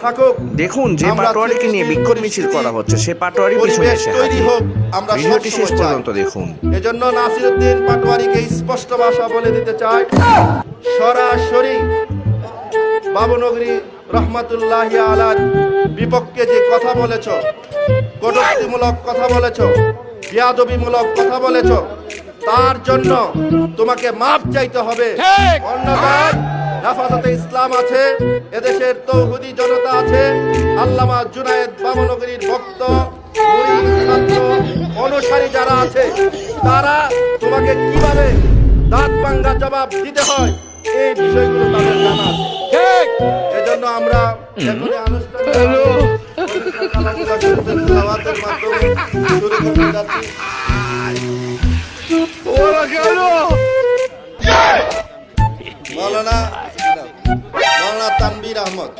থাকুক। দেখুন যে আমরা পাটোয়ারিকে নিয়ে বিক্ষোভ মিছিল করা হচ্ছে সে পাটোয়ারি পিছনে পরিবেশ এসে তৈরি হাজির। হোক, আমরা ভিডিওটি শেষ সবসময় চাই। পর্যন্ত দেখুন। এজন্য নাসিরউদ্দিন পাটোয়ারিকে স্পষ্ট ভাষা বলে দিতে চাই, সরাসরি বাবুনগরী রহমাতুল্লাহি আলার বিপক্ষে যে কথা বলেছ, কটূক্তিমূলক কথা বলেছ, বেয়াদবিমূলক কথা বলেছ, তার জন্য তোমাকে মাপ চাইতে হবে। অন্যথায় হেফাজতে ইসলাম আছে, এদেশের তৌহিদি জনতা আছে, আল্লামা জুনায়েদ বাবুনগরীর ভক্ত মুরিদ ছাত্র অনুসারী যারা আছে, তারা তোমাকে কিভাবে দাঁত ভাঙ্গা জবাব দিতে হয় এই বিষয়গুলো তাদের জানা আছে। এজন্য আমরা এখনই আনুষ্ঠানিক কালামুল্লাহ শরীফের তেলাওয়াতের মাধ্যমে শুরু করতে যাচ্ছি। মাওলানা তানভীর আহমদ।